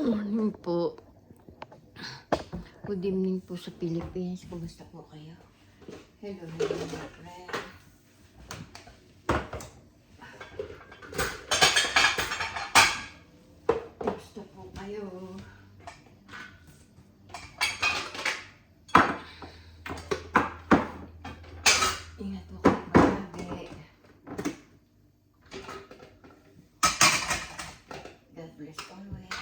Morning po. Good evening po sa Philippines. Kumusta po kayo? Hello, my friend. Kumusta po kayo? Ingat po kayo palagi. God bless always.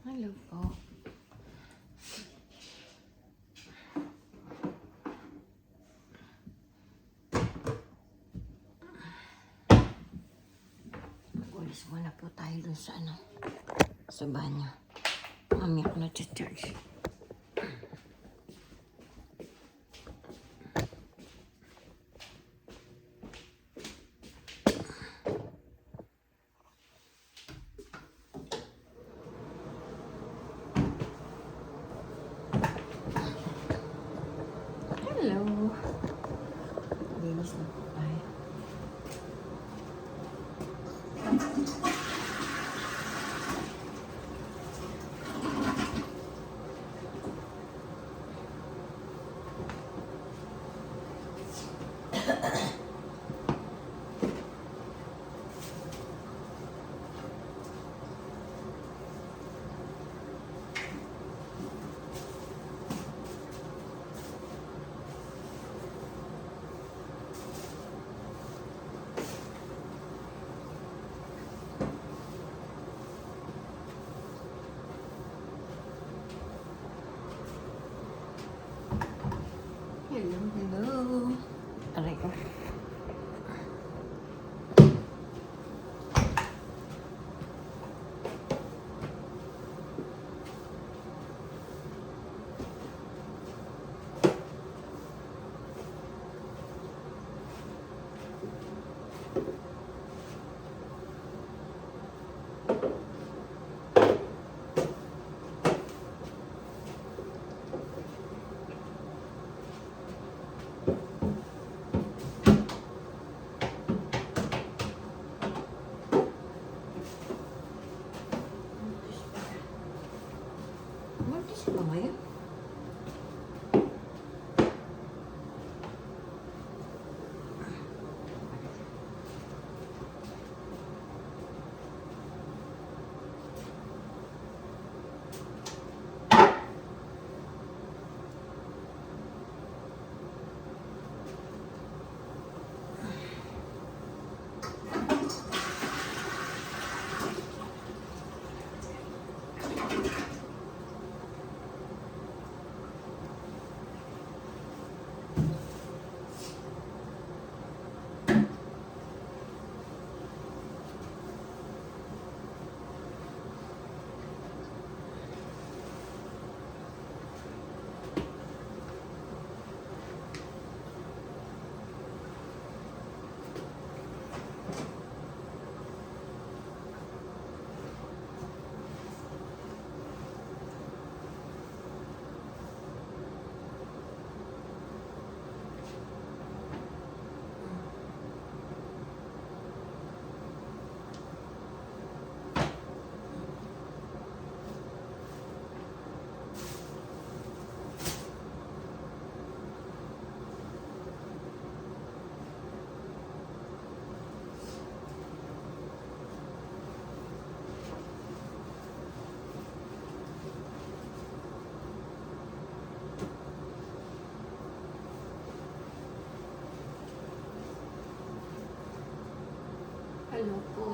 Hello po. Mag-ulis muna po tayo dun sa sa banyo. Mami ako na charge. Hello. Linis na po tayo. Hello, hello. Aray ko. Hello po.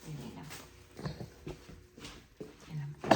Hindi na po. Yan lang po.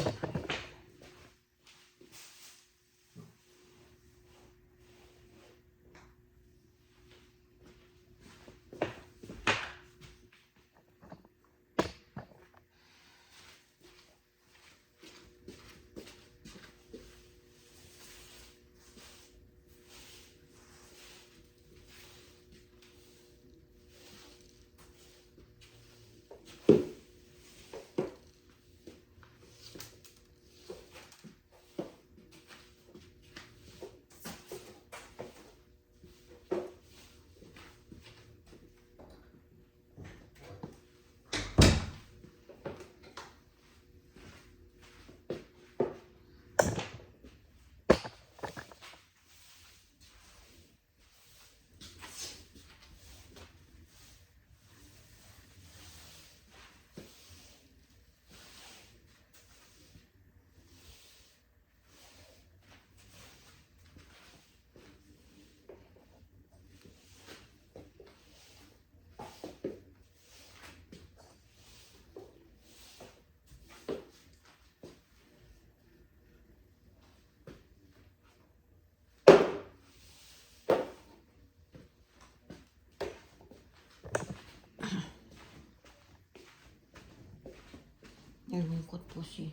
Nalungkot po si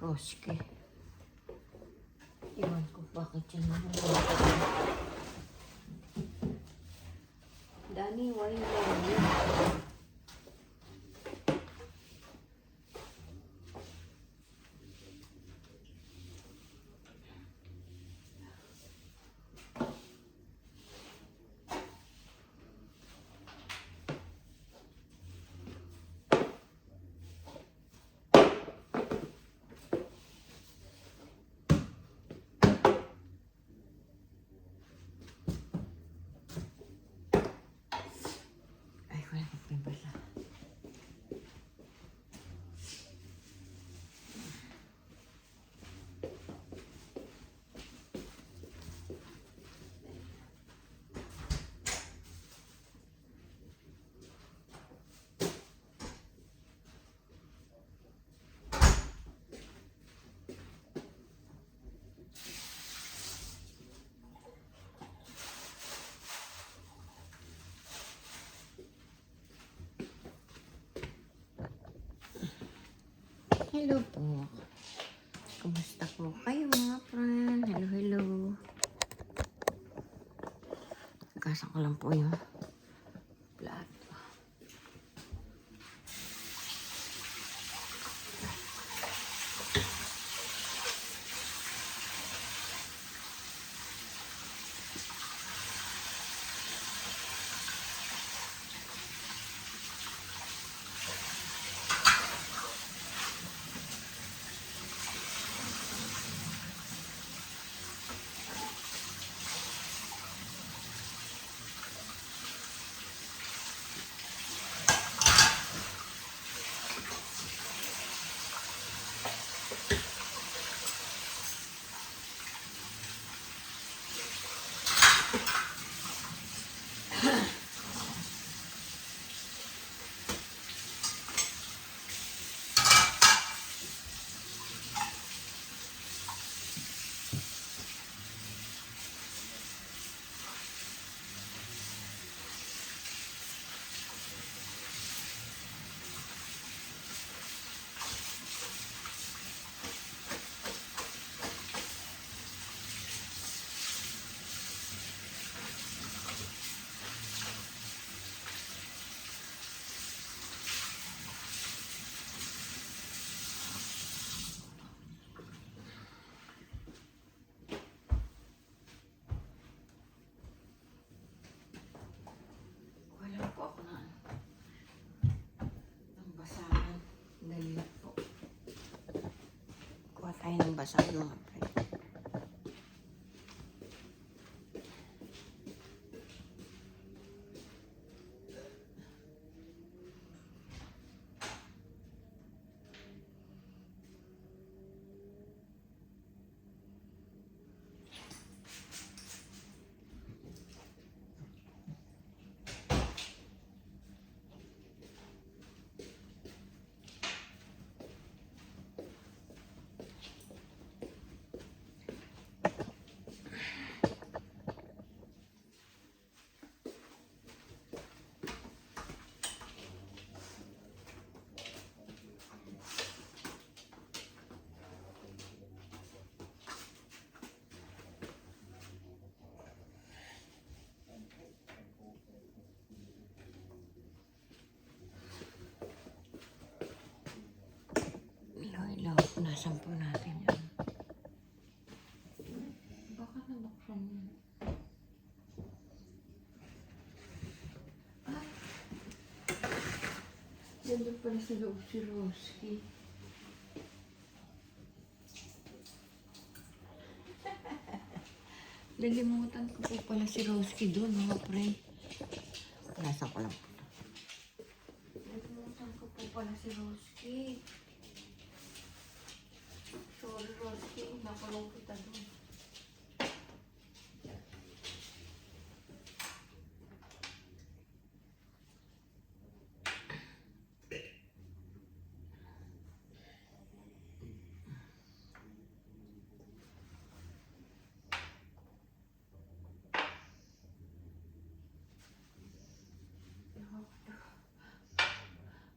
Roski. Iwan ko bakit yan nalungkot. Danny, why you lonely? Ay, wala ko pimbala. Hello po. Kumusta po kayo mga friend? Hello, hello. Nagkasa ko lang po yung plato. Wala po ako na ng basahan. Dali po. Kuha tayo ng basahan mga friend. Baka nabuksan yun. Ay! Ganda pala sa loob si Roski. Nalimutan ko po pala si Roski doon, mga friend. Nasa ko lang. Nalimutan ko po pala si Roski. Sorry, Roski. Nakulong kita doon.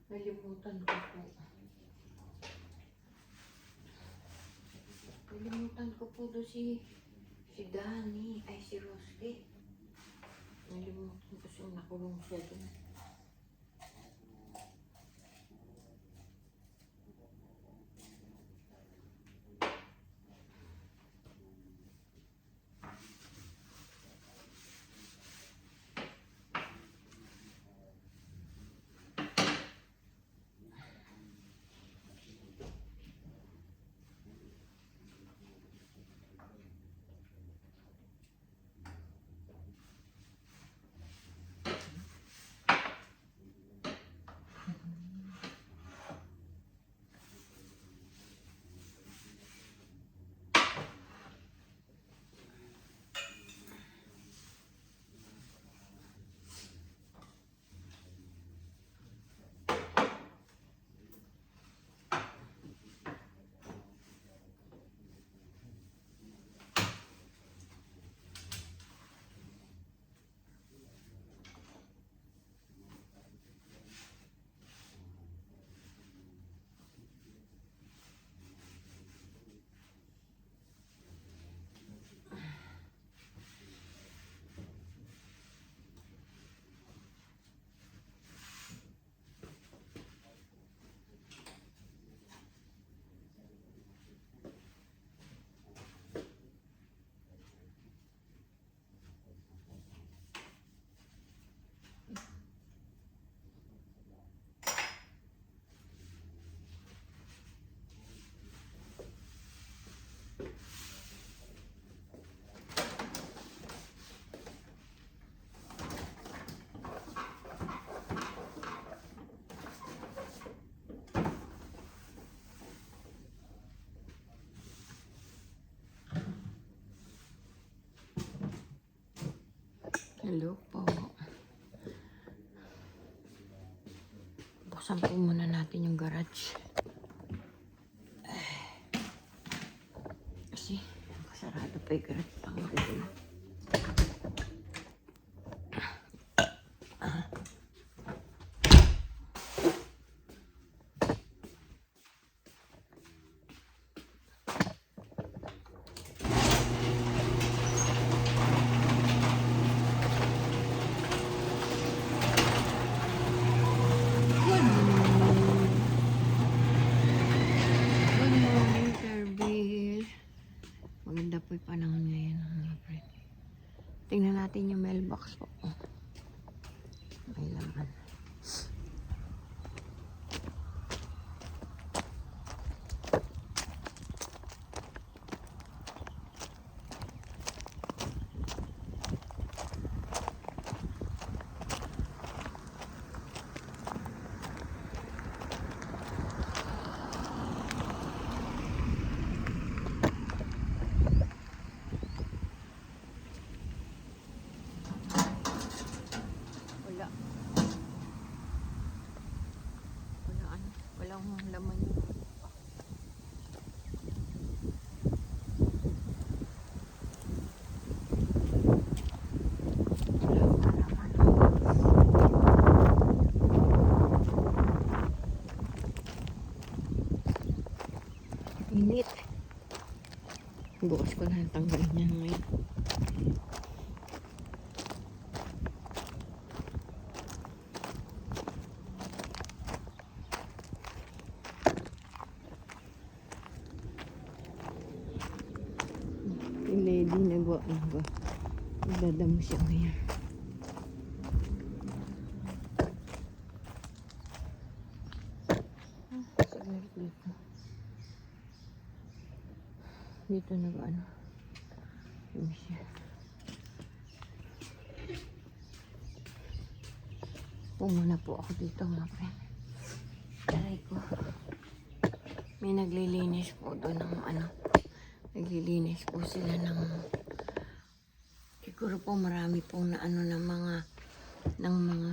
Nalimutan ko po. Nalimutan ko po doon si Danny. Ay, si Roski. Nalimutan ko siya, nakulong siya doon. Hello po. Buksan po muna natin yung garage. Kasi kasarado pa yung garage. Pangalan. Maganda po yung panahon ngayon, mga friend. Tingnan natin yung mailbox po. May laman. Walang laman. Init. Bukas ko na tanggalin niya ngayon. Lady nagwa ginagawa. Nagdadamo siya ngayon. Siguro dito. Dito nag-ano. Yun siya. Pumuna po ako dito mga friend. Aray ko. May naglilinis po doon ng ano. Naglilinis po sila ng siguro po marami pong na ano ng mga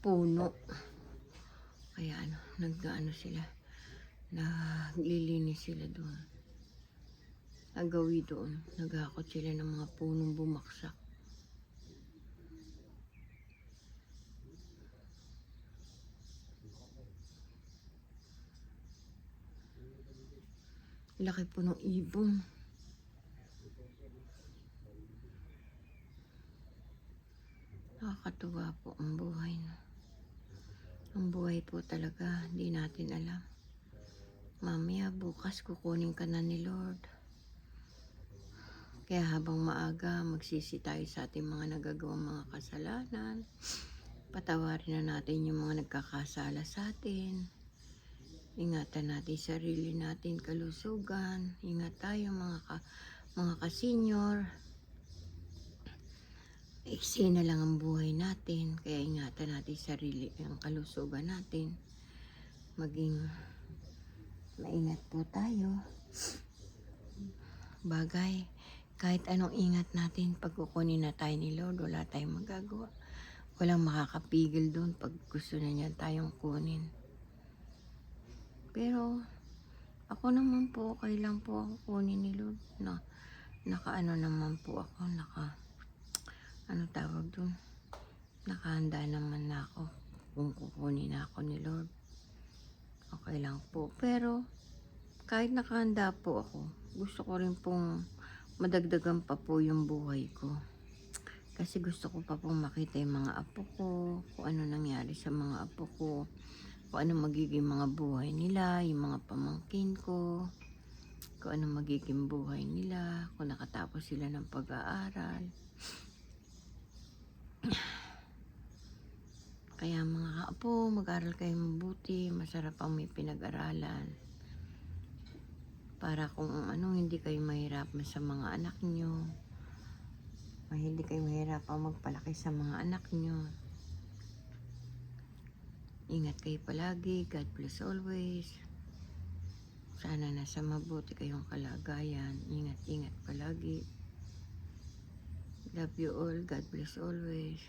puno. Kaya ano, nag-ano sila. Naglilinis sila doon. Nagawi doon. Naghakot sila ng mga punong bumaksak. Laki po ng ibon. Nakakatuwa po ang buhay. No? Ang buhay po talaga, hindi natin alam. Mamaya, bukas kukunin ka na ni Lord. Kaya habang maaga, magsisi tayo sa ating mga nagagawang mga kasalanan. Patawarin na natin yung mga nagkakasala sa atin. Ingatan natin sarili natin, kalusugan. Ingat tayo mga ka-senior. Iksi na lang ang buhay natin. Kaya ingatan natin sarili, ang kalusugan natin. Maging maingat po tayo. Bagay, kahit anong ingat natin, pag kukunin na tayo ni Lord, wala tayong magagawa. Walang makakapigil doon pag gusto na niya tayong kunin. Pero, ako naman po, okay lang po ako kunin ni Lord. No, nakaano naman po ako, ano tawag doon? Nakahanda naman na ako kung kukunin na ako ni Lord. Okay lang po. Pero, kahit nakahanda po ako, gusto ko rin pong madagdagan pa po yung buhay ko. Kasi gusto ko pa pong makita yung mga apo ko, kung ano nangyari sa mga apo ko, kung ano magiging mga buhay nila, yung mga pamangkin ko, kung ano magiging buhay nila, kung nakatapos sila ng pag-aaral. Kaya mga apo, mag-aral kayo mabuti, masarap ang may pinag-aralan. Para kung ano, hindi kayo mahirapan sa mga anak nyo, hindi kayo mahirapan magpalaki sa mga anak nyo. Ingat kayo palagi. God bless always. Sana nasa mabuti kayong kalagayan. Ingat palagi. Love you all. God bless always.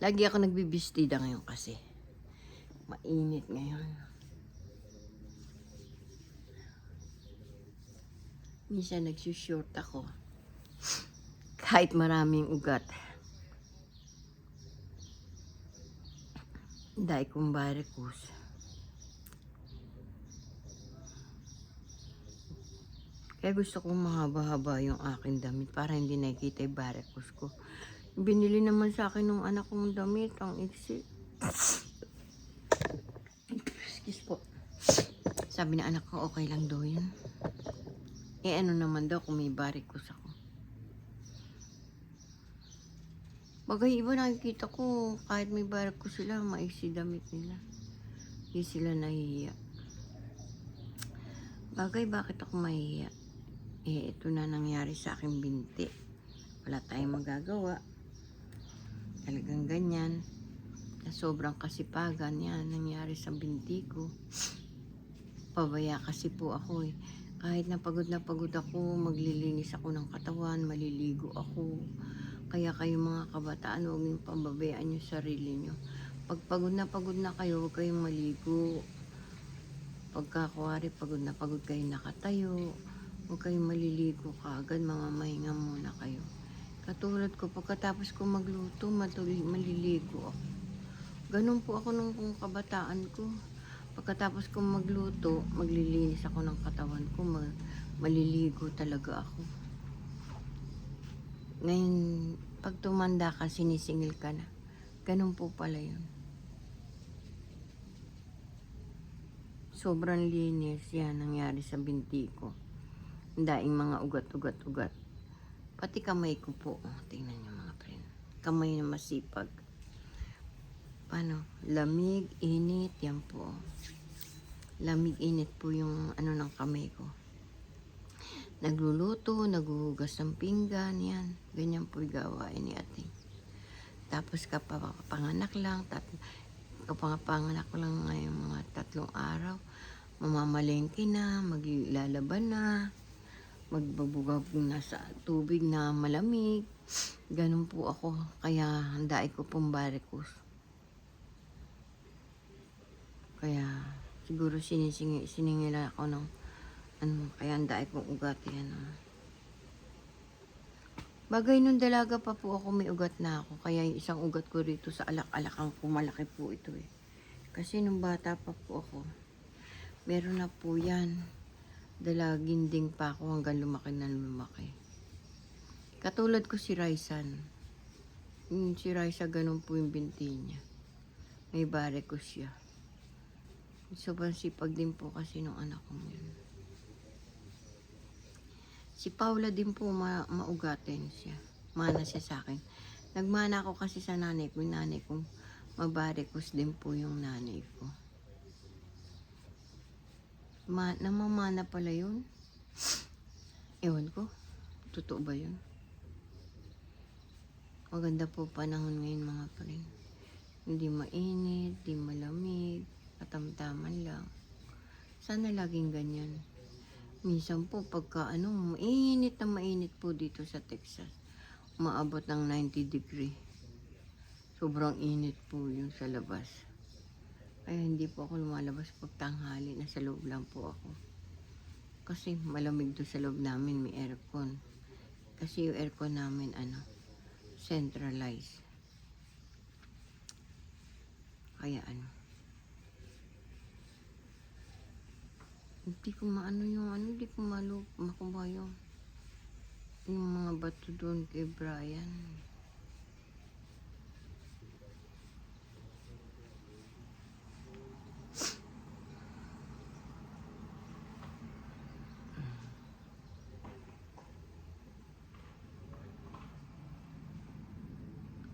Lagi ako nagbibistida ngayon kasi mainit ngayon. Minsan nagsushort ako. Kahit maraming ugat. Dahil kong varicose. Kaya gusto kong mahaba-haba yung aking damit para hindi nakikita yung varicose ko. Binili naman sa akin ng anak kong damit, ang iksi. Excuse po. Sabi na anak ko, okay lang daw yun. Eh ano naman daw kung may varicose ako. Bagay iba nakikita ko, kahit may varicose sila, maiksi damit nila. Hindi sila nahihiya. Bagay, bakit ako mahihiya? Eh, ito na nangyari sa aking binti. Wala tayong magagawa. Talagang ganyan. Na sobrang kasipagan yan, nangyari sa binti ko. Pabaya kasi po ako eh. Kahit na pagod ako, maglilinis ako ng katawan, maliligo ako. Kaya kayo mga kabataan, huwag niyong pababayaan yung sarili niyo. Pag pagod na kayo, huwag kayong maligo. Pagkakuwari, pagod kayo nakatayo. Huwag kayong maliligo kaagad, mamamahinga muna kayo. Katulad ko, pagkatapos ko magluto, maliligo ako. Ganun po ako nung kabataan ko. Pagkatapos kong magluto, maglilinis ako ng katawan ko, maliligo talaga ako. Ngayon, Pag tumanda ka, sinisingil ka na. Ganun po pala yun. Sobrang linis yan nangyari sa binti ko. Ang daing mga ugat-ugat-ugat. Pati kamay ko po. Oh, tingnan nyo mga friend. Kamay na masipag. Paano? Lamig, init. Yan po. Lamig, init po yung ano ng kamay ko. Nagluluto, naguhugas ng pinggan. Yan. Ganyan po yung gawain ni ate. Tapos kapanganak lang. Kapanganak ko lang ngayong mga 3 araw. Mamamalengke na. Maglalaban na. Magbabugab na sa tubig na malamig. Ganun po ako. Kaya handai ko pong varicose. Kaya siguro siningila ako ng kaya handai kong ugat yan. Bagay nung dalaga pa po ako may ugat na ako. Kaya yung isang ugat ko rito sa alak-alakang ko malaki po ito eh. Kasi nung bata pa po ako, meron na po yan. Dalaginding pa ako hanggang lumaki na lumaki. Katulad ko si Raisan. Si Raisa ganun po yung binti niya. May varicose siya. Sobrang sipag din po kasi nung anak ko yun. Si Paula din po maugatin siya. Mana siya sa akin. Nagmana ako kasi sa nanay ko. Yung nanay kong mabaricose din po yung nanay ko. Namamana pala yun. Ewan ko. Totoo ba yun? Maganda po panahon ngayon mga friend. Hindi mainit, hindi malamig, katamtaman lang. Sana laging ganyan. Minsan po pagka mainit na mainit po dito sa Texas. Umaabot ng 90 degree. Sobrang init po yun sa labas. Kaya hindi po ako lumalabas pag tanghali. Nasa loob lang po ako. Kasi malamig doon sa loob namin, may aircon. Kasi yung aircon namin, centralized. Kaya hindi ko hindi ko makuha yung mga bato doon kay Brian.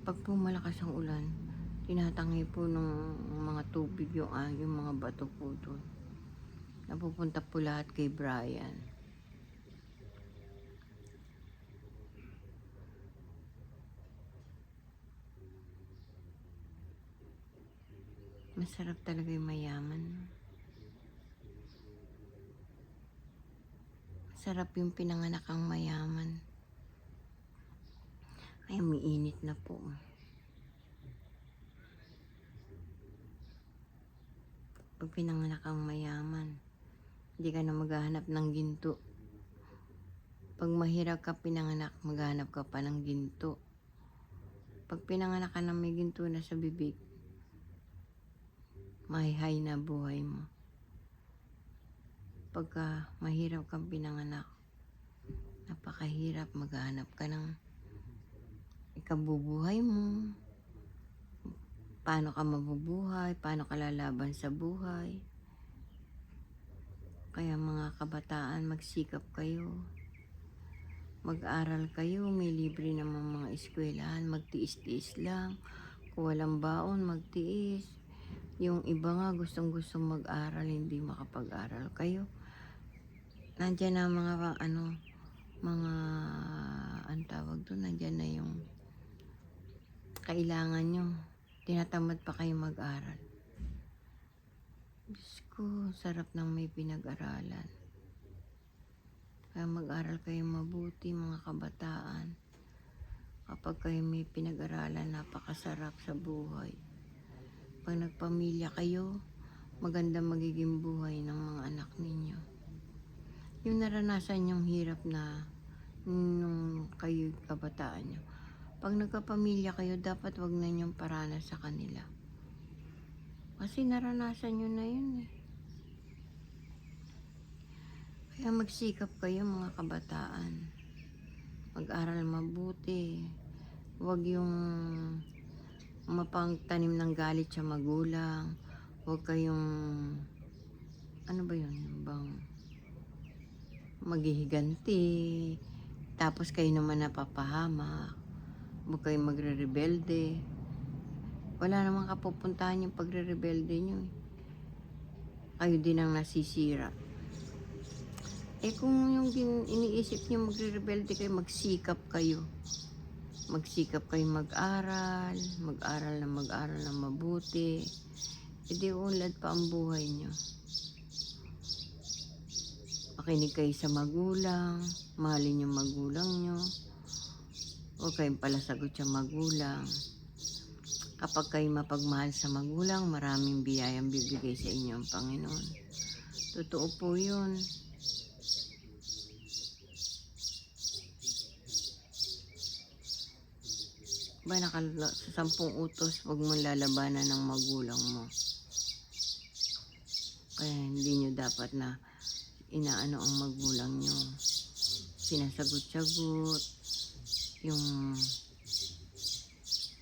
Pag po malakas ang ulan, tinatangay po ng mga tubig yung mga bato po doon. Napupunta po lahat kay Brian. Masarap talaga yung mayaman. Masarap yung pinanganak ang mayaman. Ay, may init na po. Pag pinanganak ang mayaman, hindi ka na maghahanap ng ginto. Pag mahirap ka pinanganak, maghahanap ka pa ng ginto. Pag pinanganak ka na may ginto na sa bibig, mahihay na buhay mo. Pagka mahirap kang pinanganak, napakahirap, maghahanap ka ng ikabubuhay mo. Paano ka mabubuhay, paano ka lalaban sa buhay. Kaya mga kabataan, magsikap kayo. Mag-aral kayo, may libre naman mga eskwelahan, magtiis-tiis lang. Kung walang baon, magtiis. Yung iba nga gustong-gustong mag-aral, hindi makapag-aral kayo. Nandiyan na mga tawag doon, nandiyan na yung kailangan nyo. Tinatamad pa kayo mag-aral. Diyos ko, sarap ng may pinag-aralan. Kaya mag-aral kayo mabuti mga kabataan. Kapag kayo may pinag-aralan, napakasarap sa buhay. Pag nagpamilya kayo, maganda magiging buhay ng mga anak ninyo. Yung naranasan yung hirap na nung kayo kabataan nyo. Pag nagkapamilya kayo, dapat wag na nyong paranas sa kanila. Kasi naranasan nyo na yun eh. Kaya magsikap kayo mga kabataan. Mag-aral mabuti. Huwag yung mapangtanim ng galit sa magulang. Huwag kayong, ano ba yun, yung bang maghihiganti, tapos kayo naman napapahamak. Huwag kayong magre-rebelde. Wala namang kapupuntahan yung pagre-rebelde nyo. Kayo din ang nasisira. Kung yung iniisip nyo magre-rebelde kayo, magsikap kayo. Magsikap kayo mag-aral, mag-aral na mabuti. Di ulad pa ang buhay nyo. Makinig kayo sa magulang, mahalin yung magulang nyo. Huwag kayong palasagot sa magulang. Kapag kayo mapagmahal sa magulang, maraming biyayang bibigay sa inyo ang Panginoon. Totoo po yun. Sa 10 utos, huwag mong lalabanan ng magulang mo. Kaya hindi nyo dapat na inaano ang magulang nyo. Sinasagot-sagot. Yung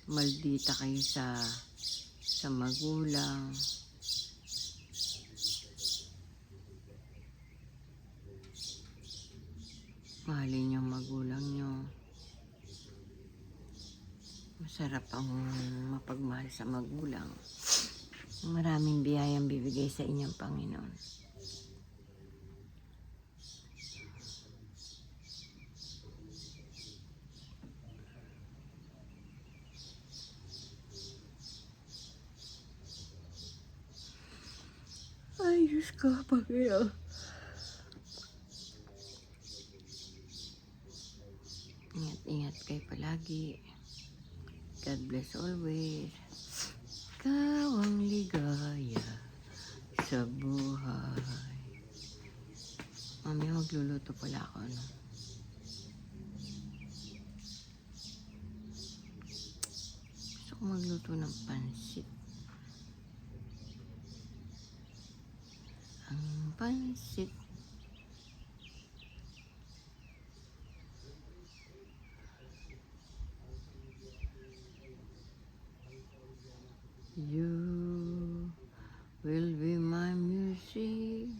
maldita kayo sa magulang. Mahalin yung magulang nyo. Masarap ang mapagmahal sa magulang. Maraming biyayang bibigay sa inyong Panginoon. Ay, Diyos ko, Panginoon. Ingat-ingat kayo palagi. God bless always. Ikaw ang ligaya sa buhay. Mami, magluluto pala ako, ano? Gusto ko magluto ng pansit. Ang pansit. You will be my music.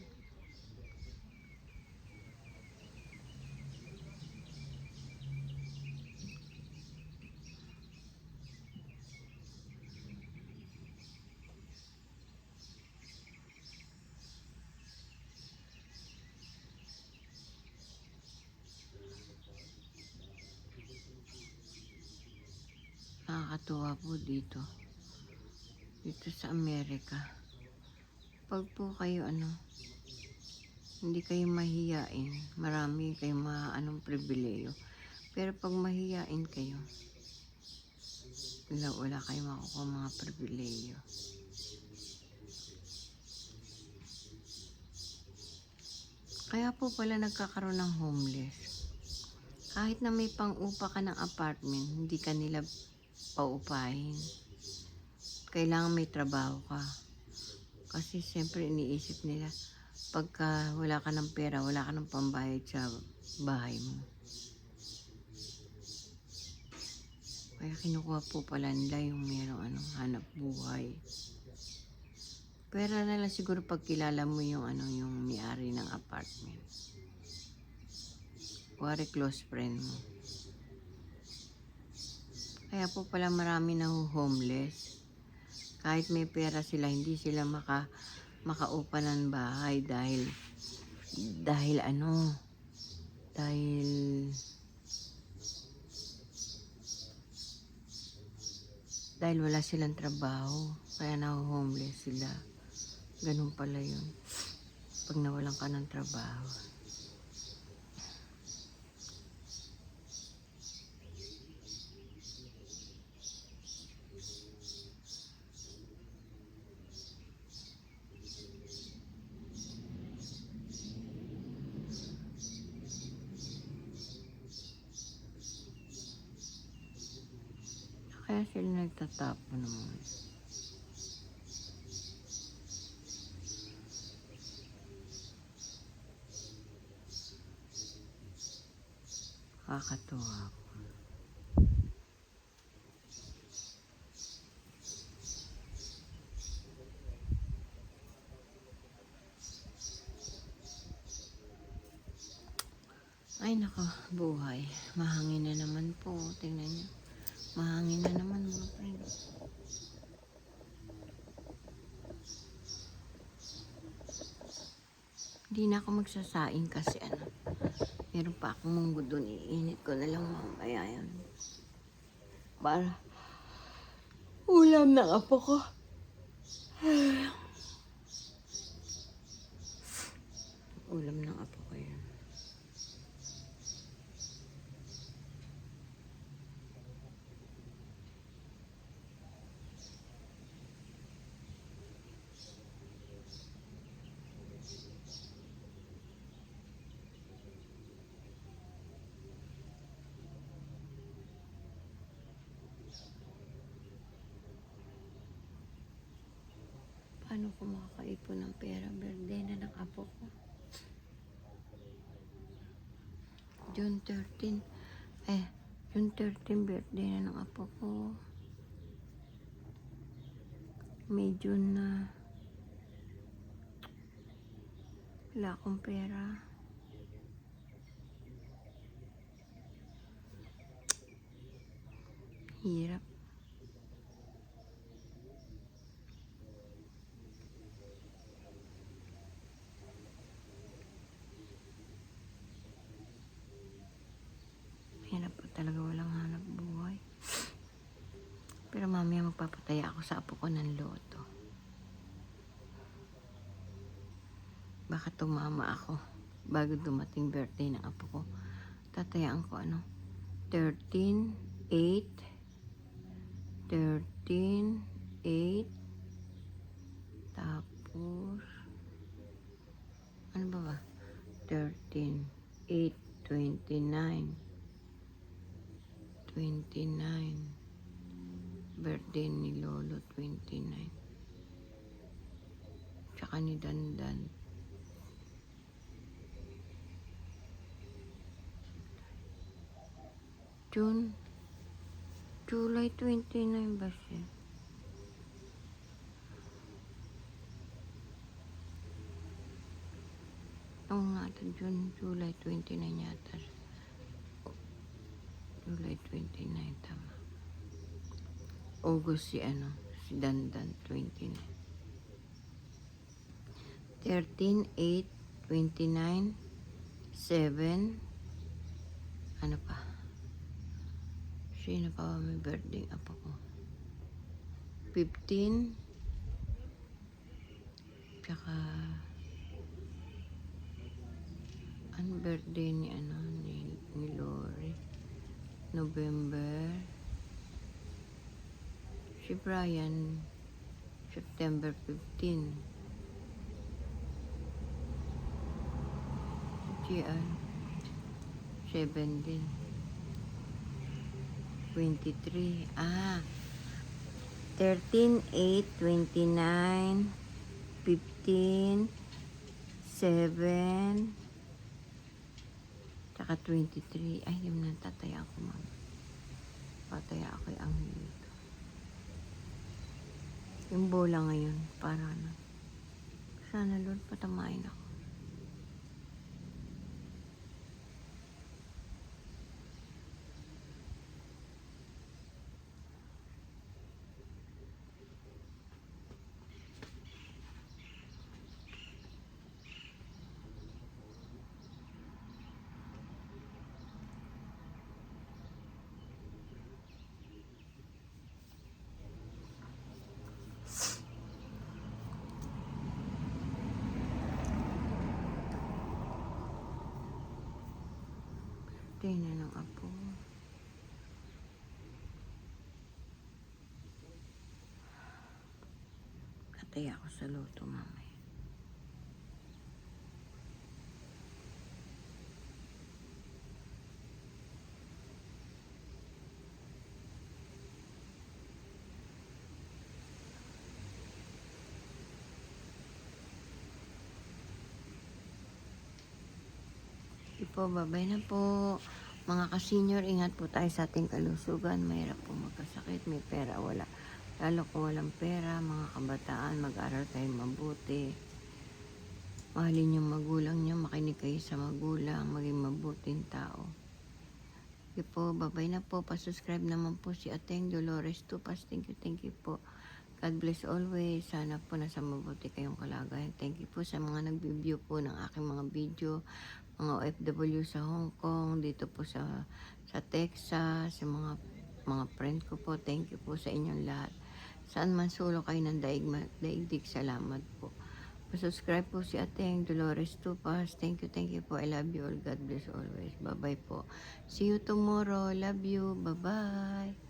Nakakatuwa po dito sa Amerika. Pag po kayo hindi kayo mahiyain, marami kayong pribileyo. Pero pag mahiyain kayo, wala kayong makukuha mga pribileyo. Kaya po pala nagkakaroon ng homeless. Kahit na may pang-upa ka ng apartment, hindi ka nila paupahin. Kailangan may trabaho ka. Kasi siyempre iniisip nila, pagka wala ka ng pera, wala ka ng pambayad sa bahay mo. Kaya kinukuha po pala nila yung merong hanap buhay. Pera na lang siguro pag kilala mo yung yung may-ari ng apartment. Kuwari close friend mo. Kaya po pala marami na homeless. Kahit may pera sila, hindi sila makaupa ng bahay dahil wala silang trabaho. Kaya na-homeless sila. Ganun pala yun. Pag nawalan ka ng trabaho. Kaya sila nagtatapo naman. Kakatuwa po. Ay nako, buhay. Mahangin na naman po. Tingnan niyo. Mahangin na naman mga friend. Hindi na ako magsasaing kasi meron pa akong munggo doon. Iinit ko na lang mamaya yan. Para ulam ng apo ko. Ulam ng apo ko yan. Paano ko makakaipon ng pera? Birthday na ng apo ko. June 13. June 13 birthday na ng apo ko. May June na. Wala akong pera. Hirap. Hirap po talaga, walang hanap buhay. Pero mamaya magpapataya ako sa apo ko ng loto. Baka tumama ako bago dumating birthday ng apo ko. Tatayaan ko 13, 8, 13, 8, tapos, ano ba? 13, 8, 29, 29, birthday ni Lolo, 29, tsaka ni Dandan, July 29 ba siya? Oo nga, July 29 yata. July 29, tama. August si Dandan, 29. 13, 8, 29, 7, ano pa? Sino pa may birthday apo ko? 15, tsaka ang birthday ni ni Lori, November. Si Brian, September 15. Si 7 din. 23. 13, 8, 29, 15, 7, tsaka 23. Ay, yung natataya ako, mama. Pataya ako yung anghel dito. Yung bola ngayon, para sana Lord, patamain ako. Birthday na ng apo. Kataya ako sa loto mamaya. Po, babay na po. Mga ka-senior, ingat po tayo sa ating kalusugan. Mahirap po magkasakit, may pera, wala. Lalo kung walang pera, mga kabataan, mag-aral tayo mabuti. Mahalin yung magulang niyo, makinig kayo sa magulang, maging mabuting tao. Okay po, babay na po. Pasubscribe naman po si Ateng Dolores Tupas. Thank you po. God bless always. Sana po nasa mabuti kayong kalagayan. Thank you po sa mga nag-view po ng aking mga video. Mga OFW sa Hong Kong, dito po sa Texas, sa mga friend ko po. Thank you po sa inyong lahat. Saan man sulok kayo ng daigdig, salamat po. Subscribe po si Ateng Dolores Tupas. Thank you po. I love you all. God bless always. Bye-bye po. See you tomorrow. Love you. Bye-bye.